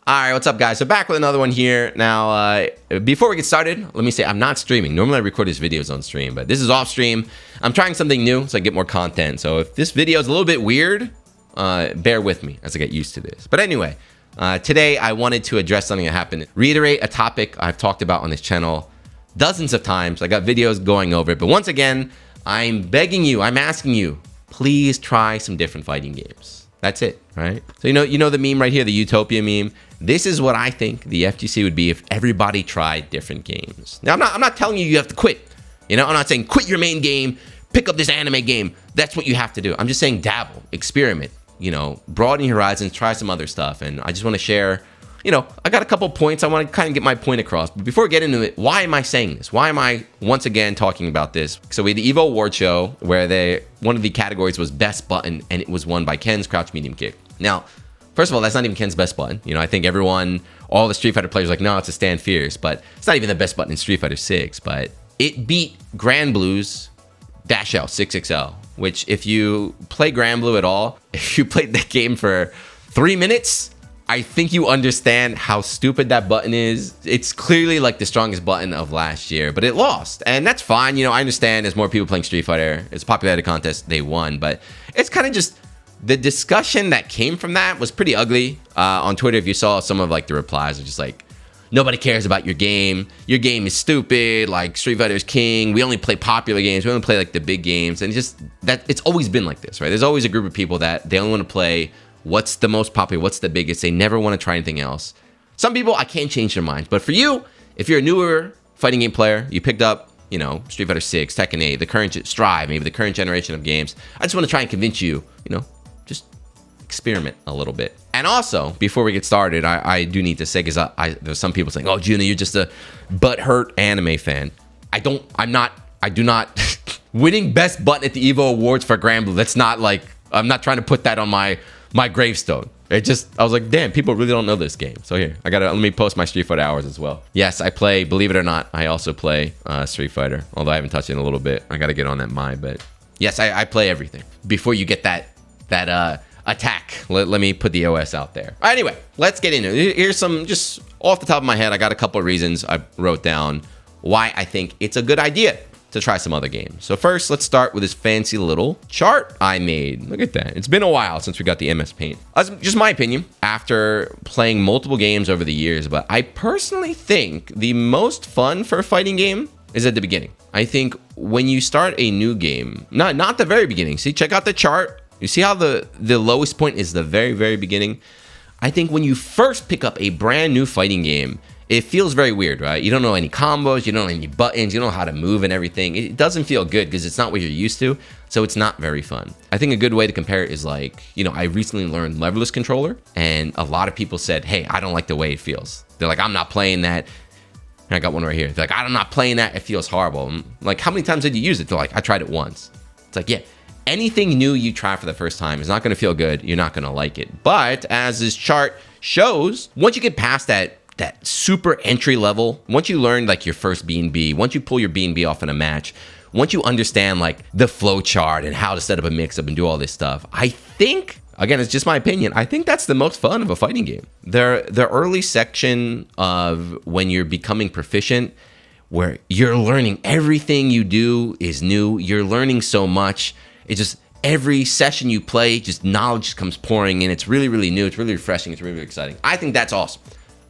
All right, what's up, guys? So back with another one here. Now, before we get started, let me say I'm not streaming. Normally I record these videos on stream, but this is off stream. I'm trying something new so I get more content. So if this video is a little bit weird, bear with me as I get used to this. But anyway, today I wanted to address something that happened. Reiterate a topic I've talked about on this channel dozens of times. I got videos going over it. But once again, I'm begging you, I'm asking you, please try some different fighting games. That's it, right? So you know the meme right here, the Utopia meme. This is what I think the FGC would be if everybody tried different games. Now, I'm not telling you have to quit. I'm not saying quit your main game, pick up this anime game. That's what you have to do. I'm just saying dabble, experiment, broaden your horizons, try some other stuff. And I just want to share, I got a couple points. I want to kind of get my point across. But before we get into it, why am I saying this? Why am I once again talking about this? So we had the EVO Award Show where one of the categories was Best Button, and it was won by Ken's Crouch Medium Kick. Now, first of all, that's not even Ken's best button. I think all the Street Fighter players are like, no, it's a Stand Fierce, but it's not even the best button in Street Fighter 6, but it beat Grand Blue's Dash L 6XL, which if you play Grand Blue at all, if you played the game for 3 minutes, I think you understand how stupid that button is. It's clearly like the strongest button of last year, but it lost, and that's fine. I understand there's more people playing Street Fighter. It's a popularity contest, they won, but it's kind of just the discussion that came from that was pretty ugly. On Twitter, if you saw some of the replies, are just like, nobody cares about your game. Your game is stupid. Like, Street Fighter's king. We only play popular games. We only play the big games. And it's always been like this, right? There's always a group of people that they only want to play what's the most popular, what's the biggest. They never want to try anything else. Some people, I can't change their minds. But for you, if you're a newer fighting game player, you picked up, Street Fighter 6, Tekken 8, the current Strive, maybe the current generation of games. I just want to try and convince you, just experiment a little bit. And also, before we get started, I do need to say, because there's some people saying, oh, Juno, you're just a butthurt anime fan. I do not. Winning best button at the EVO Awards for Grand Blue, that's not I'm not trying to put that on my gravestone. I was like, damn, people really don't know this game. So here, let me post my Street Fighter hours as well. Yes, I play, believe it or not, I also play Street Fighter, although I haven't touched it in a little bit. I got to get on that but yes, I play everything. Before you get that attack, let me put the OS out there. Anyway, let's get into it. Here's some, just off the top of my head, I got a couple of reasons I wrote down why I think it's a good idea to try some other games. So first, let's start with this fancy little chart I made. Look at that. It's been a while since we got the MS Paint. That's just my opinion after playing multiple games over the years, but I personally think the most fun for a fighting game is at the beginning. I think when you start a new game, not the very beginning. See, check out the chart. You see how the lowest point is the very, very beginning? I think when you first pick up a brand new fighting game, it feels very weird, right? You don't know any combos, you don't know any buttons, you don't know how to move and everything. It doesn't feel good because it's not what you're used to, so it's not very fun. I think a good way to compare it is I recently learned leverless controller, and a lot of people said, hey, I don't like the way it feels. They're like, I'm not playing that. And I got one right here. They're like, I'm not playing that, it feels horrible. I'm like, how many times did you use it? They're like, I tried it once. It's like, yeah. Anything new you try for the first time is not going to feel good. You're not going to like it. But as this chart shows, once you get past that super entry level, once you learn your first B&B, once you pull your B&B off in a match, once you understand the flow chart and how to set up a mix-up and do all this stuff, I think, again, it's just my opinion, I think that's the most fun of a fighting game. The early section of when you're becoming proficient, where you're learning everything you do is new, you're learning so much. It's just every session you play, just knowledge comes pouring in. It's really, really new. It's really refreshing. It's really, really exciting. I think that's awesome.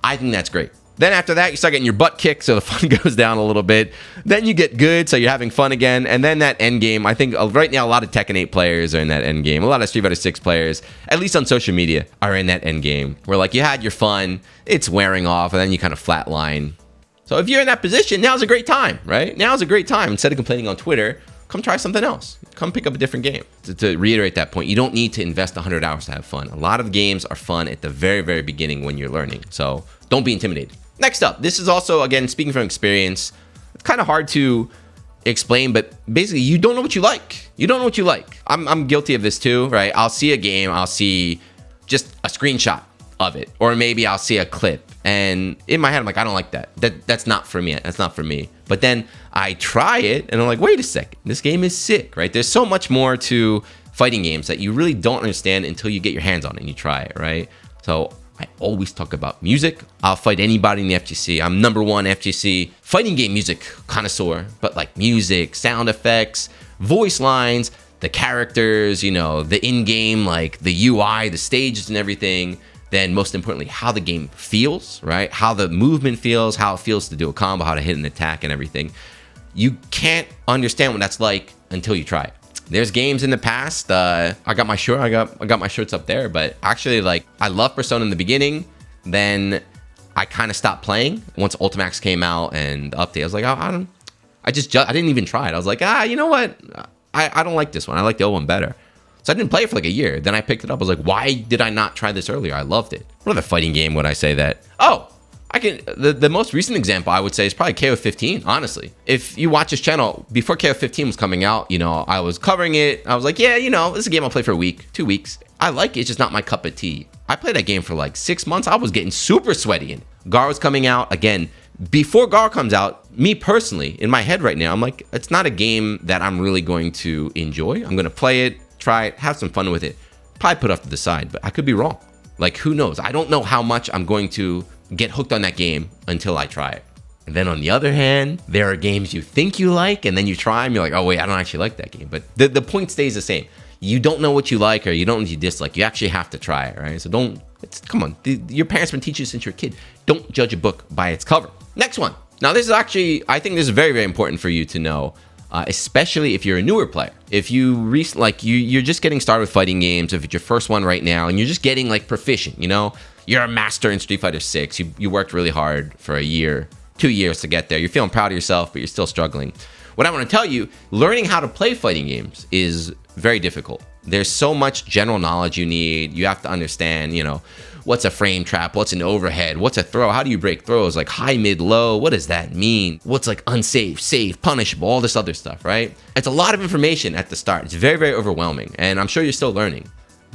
I think that's great. Then after that, you start getting your butt kicked, so the fun goes down a little bit. Then you get good, so you're having fun again. And then that end game, I think right now a lot of Tekken 8 players are in that end game. A lot of Street Fighter 6 players, at least on social media, are in that end game. Where you had your fun, it's wearing off, and then you kind of flatline. So if you're in that position, now's a great time, right? Now's a great time. Instead of complaining on Twitter, come try something else. Come pick up a different game. To reiterate that point, you don't need to invest 100 hours to have fun. A lot of games are fun at the very, very beginning when you're learning. So don't be intimidated. Next up, this is also, again, speaking from experience, it's kind of hard to explain, but basically you don't know what you like. You don't know what you like. I'm guilty of this too, right? I'll see a game, I'll see just a screenshot of it, or maybe I'll see a clip, and in my head I'm like, I don't like that. That's not for me. That's not for me. But then I try it, and I'm like, wait a second, this game is sick, right? There's so much more to fighting games that you really don't understand until you get your hands on it and you try it, right? So I always talk about music. I'll fight anybody in the FGC. I'm #1 FGC fighting game music connoisseur, but like music, sound effects, voice lines, the characters, the in-game, like the UI, the stages and everything. Then most importantly, how the game feels, right? How the movement feels, how it feels to do a combo, how to hit an attack and everything. You can't understand what that's like until you try it. There's games in the past. I got my shirts up there, but actually, like, I loved Persona in the beginning. Then I kind of stopped playing once Ultimax came out and the update. I was like, I didn't even try it. I was like, you know what? I don't like this one. I like the old one better. So I didn't play it for like a year. Then I picked it up. I was like, why did I not try this earlier? I loved it. What other fighting game would I say that? Oh, the most recent example I would say is probably KO15, honestly. If you watch this channel, before KO15 was coming out, I was covering it. I was like, yeah, this is a game I'll play for a week, 2 weeks. I like it, it's just not my cup of tea. I played that game for like 6 months. I was getting super sweaty in it. Gar was coming out. Again, before Gar comes out, me personally, in my head right now, I'm like, it's not a game that I'm really going to enjoy. I'm going to play it, try it, have some fun with it. Probably put off to the side, but I could be wrong. Like, who knows? I don't know how much I'm going to get hooked on that game until I try it. And then on the other hand, there are games you think you like, and then you try them, you're like, oh wait, I don't actually like that game. But the point stays the same. You don't know what you like or you don't know what you dislike. You actually have to try it, right? So come on. Your parents have been teaching you since you're a kid. Don't judge a book by its cover. Next one. Now this is actually, I think this is very, very important for you to know, especially if you're a newer player. If you're just getting started with fighting games, if it's your first one right now, and you're just getting like proficient, you're a master in Street Fighter 6. You worked really hard for a year, 2 years to get there. You're feeling proud of yourself, but you're still struggling. What I want to tell you, learning how to play fighting games is very difficult. There's so much general knowledge you need. You have to understand, what's a frame trap? What's an overhead? What's a throw? How do you break throws? Like high, mid, low? What does that mean? What's like unsafe, safe, punishable? All this other stuff, right? It's a lot of information at the start. It's very, very overwhelming. And I'm sure you're still learning.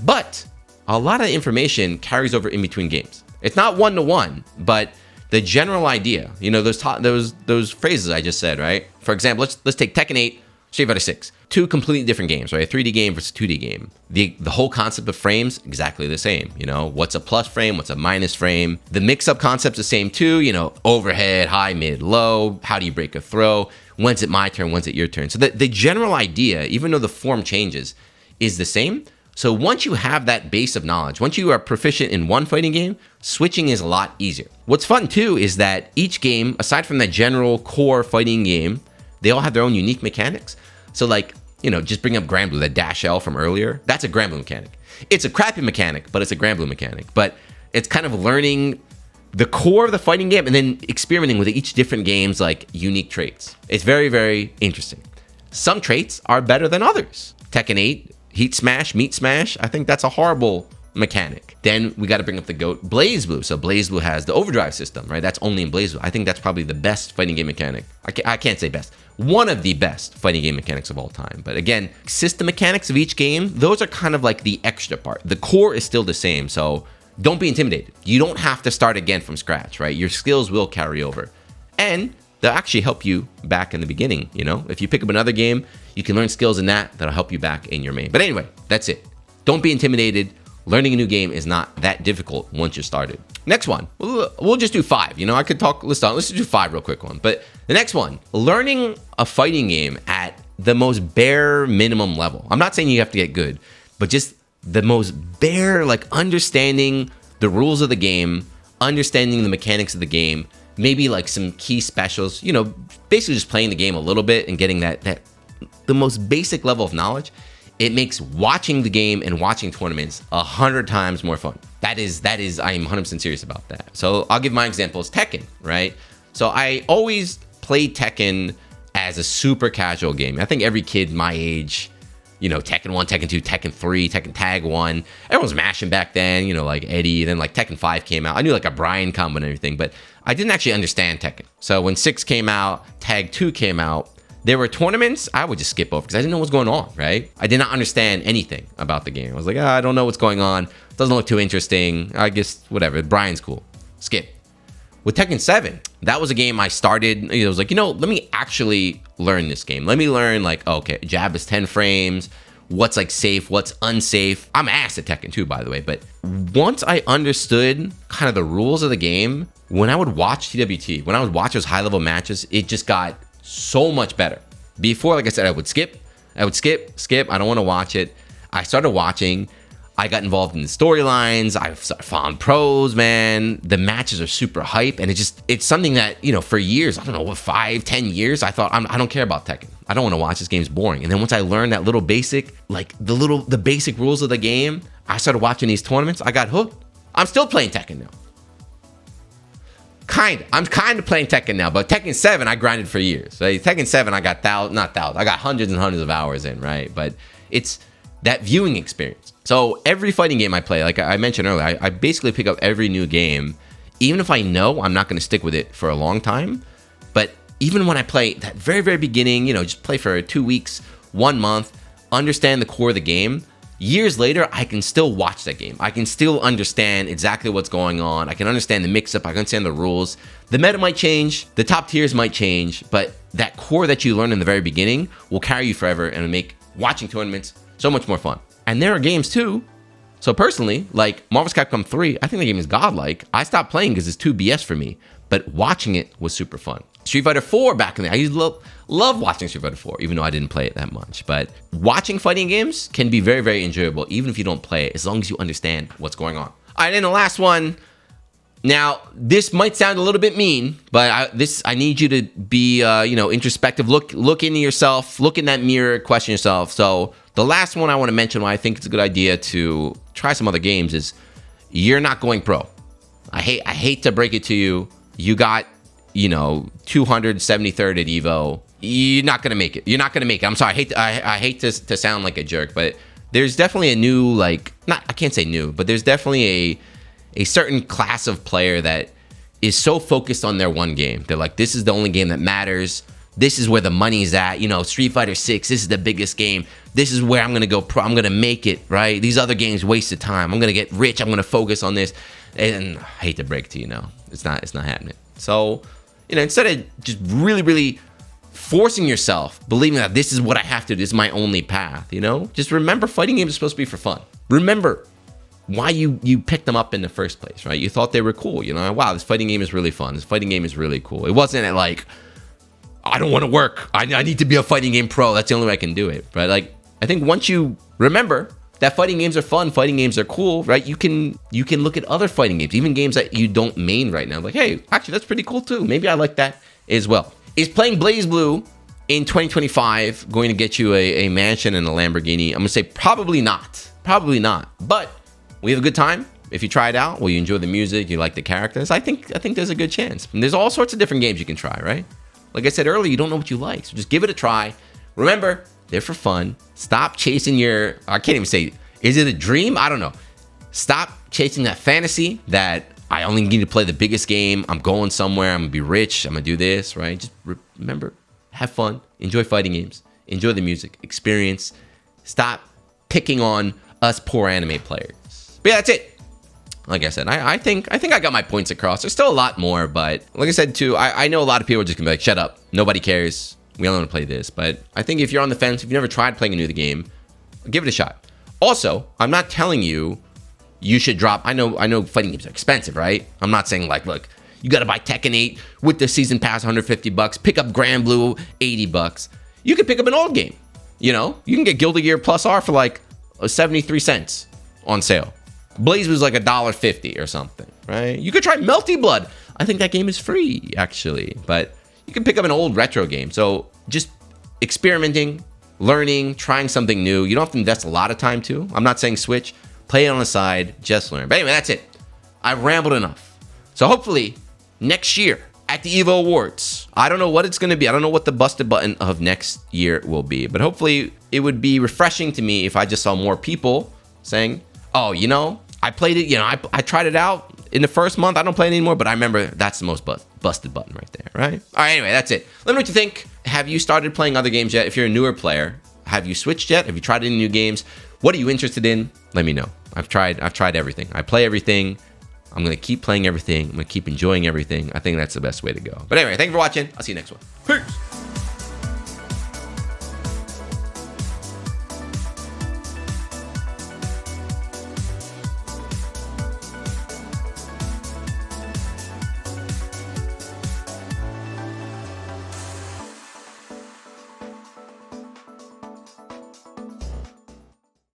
But a lot of information carries over in between games. It's not one-to-one, but the general idea, those phrases I just said, right? For example, let's take Tekken 8, Street Fighter 6. 2 completely different games, right? A 3D game versus 2D game. The whole concept of frames, exactly the same. What's a plus frame? What's a minus frame? The mix-up concept's the same too. Overhead, high, mid, low. How do you break a throw? When's it my turn? When's it your turn? So the general idea, even though the form changes, is the same. So once you have that base of knowledge, once you are proficient in one fighting game, switching is a lot easier. What's fun too is that each game, aside from that general core fighting game, they all have their own unique mechanics. So like, just bring up Grand Blue, that dash L from earlier. That's a Grand Blue mechanic. It's a crappy mechanic, but it's a Grand Blue mechanic. But it's kind of learning the core of the fighting game and then experimenting with each different game's like unique traits. It's very, very interesting. Some traits are better than others. Tekken 8, Heat Smash, Meat Smash, I think that's a horrible mechanic. Then we got to bring up the GOAT, Blaze Blue. So Blaze Blue has the overdrive system, right? That's only in Blaze Blue. I think that's probably the best fighting game mechanic. I can't say best. One of the best fighting game mechanics of all time. But again, system mechanics of each game, those are kind of like the extra part. The core is still the same, so don't be intimidated. You don't have to start again from scratch, right? Your skills will carry over. And they'll actually help you back in the beginning, If you pick up another game, you can learn skills in that'll help you back in your main. But anyway, that's it. Don't be intimidated. Learning a new game is not that difficult once you're started. Next one, we'll just do 5. I could talk, let's just do 5 real quick one. But the next one, learning a fighting game at the most bare minimum level. I'm not saying you have to get good, but just the most bare, like understanding the rules of the game, understanding the mechanics of the game, maybe like some key specials, basically just playing the game a little bit and getting the most basic level of knowledge. It makes watching the game and watching tournaments 100 times more fun. That is, I'm 100% serious about that. So I'll give my examples. Tekken, right? So I always played Tekken as a super casual game. I think every kid my age, Tekken 1, Tekken 2, Tekken 3, Tekken Tag 1, everyone was mashing back then, like Eddie. Then like Tekken 5 came out. I knew like a Brian combo and everything, but I didn't actually understand Tekken. So when 6 came out, Tag 2 came out, there were tournaments I would just skip over because I didn't know what's going on, right? I did not understand anything about the game. I was like, I don't know what's going on. It doesn't look too interesting. I guess, whatever. Brian's cool. Skip. With Tekken 7, that was a game I started. I was like, let me actually learn this game. Let me learn, like, okay, jab is 10 frames. what's like safe, what's unsafe. I'm ass at Tekken 2, by the way, but once I understood kind of the rules of the game, when I would watch TWT, when I would watch those high level matches, it just got so much better. Before, like I said, I would skip. I don't want to watch it. I started watching. I got involved in the storylines. I found pros, man. The matches are super hype. And it's something that, you know, for years, I don't know, what, 5-10 years, I thought, I don't care about Tekken. I don't want to watch this game's boring. And then once I learned that little basic, like the basic rules of the game, I started watching these tournaments. I got hooked. I'm still playing Tekken now. I'm kind of playing Tekken now, but Tekken 7, I grinded for years. Right? Tekken 7, I got I got hundreds and hundreds of hours in, right? But it's that viewing experience. So every fighting game I play, like I mentioned earlier, I basically pick up every new game, even if I know I'm not going to stick with it for a long time. But even when I play that very, very beginning, you know, just play for 2 weeks, 1 month, understand the core of the game, years later, I can still watch that game. I can still understand exactly what's going on. I can understand the mix-up. I can understand the rules. The meta might change. The top tiers might change. But that core that you learn in the very beginning will carry you forever and make watching tournaments so much more fun. And there are games too. So personally, like Marvel's Capcom 3, I think the game is godlike. I stopped playing because it's too BS for me. But watching it was super fun. Street Fighter 4 back in the day, I used to love watching Street Fighter 4, even though I didn't play it that much. But watching fighting games can be very, very enjoyable, even if you don't play it, as long as you understand what's going on. All right, and the last one. Now, this might sound a little bit mean, but I need you to be, introspective. Look into yourself, look in that mirror, question yourself. So the last one I want to mention why I think it's a good idea to try some other games is you're not going pro. I hate to break it to you. You got, 273rd at Evo. You're not gonna make it. I'm sorry. I hate to sound like a jerk, but there's definitely a new, I can't say new, but there's definitely a certain class of player that is so focused on their one game. They're like, this is the only game that matters. This is where the money's at. Street Fighter 6, this is the biggest game. This is where I'm gonna go pro. I'm gonna make it, right? These other games wasted time. I'm gonna get rich. I'm gonna focus on this. And I hate to break it to you, it's not happening. So, instead of just really, really forcing yourself, believing that this is what I have to do, this is my only path, just remember fighting games are supposed to be for fun. Remember why you picked them up in the first place, right? You thought they were cool, wow, this fighting game is really fun. This fighting game is really cool. It wasn't like, I don't want to work. I need to be a fighting game pro. That's the only way I can do it. But I think once you remember that fighting games are fun, fighting games are cool, right? You can look at other fighting games, even games that you don't main right now. Like, hey, actually, that's pretty cool too. Maybe I like that as well. Is playing BlazBlue in 2025 going to get you a mansion and a Lamborghini? I'm going to say probably not. Probably not. But we have a good time. If you try it out, well, you enjoy the music, you like the characters, I think there's a good chance. And there's all sorts of different games you can try, right? Like I said earlier, you don't know what you like, so just give it a try. Remember, they're for fun. Stop chasing I can't even say, is it a dream? I don't know. Stop chasing that fantasy that I only need to play the biggest game. I'm going somewhere. I'm going to be rich. I'm going to do this, right? Just remember, have fun. Enjoy fighting games. Enjoy the music. Experience. Stop picking on us poor anime players. But yeah, that's it. Like I said, I think I got my points across. There's still a lot more, but like I said too, I know a lot of people are just going to be like, shut up. Nobody cares. We only want to play this. But I think if you're on the fence, if you've never tried playing a new game, give it a shot. Also, I'm not telling you should drop. I know fighting games are expensive, right? I'm not saying look, you got to buy Tekken 8 with the season pass, $150. Pick up Granblue, $80. You can pick up an old game. You can get Guilty Gear Plus R for 73 cents on sale. Blaze was $1.50 or something, right? You could try Melty Blood. I think that game is free, actually. But you can pick up an old retro game. So just experimenting, learning, trying something new. You don't have to invest a lot of time, too. I'm not saying switch. Play it on the side. Just learn. But anyway, that's it. I've rambled enough. So hopefully, next year at the EVO Awards, I don't know what it's going to be. I don't know what the busted button of next year will be. But hopefully, it would be refreshing to me if I just saw more people saying, oh, I played it, I tried it out in the first month. I don't play it anymore, but I remember that's the most busted button right there, right? All right, anyway, that's it. Let me know what you think. Have you started playing other games yet? If you're a newer player, have you switched yet? Have you tried any new games? What are you interested in? Let me know. I've tried everything. I play everything. I'm going to keep playing everything. I'm going to keep enjoying everything. I think that's the best way to go. But anyway, thank you for watching. I'll see you next one. Peace.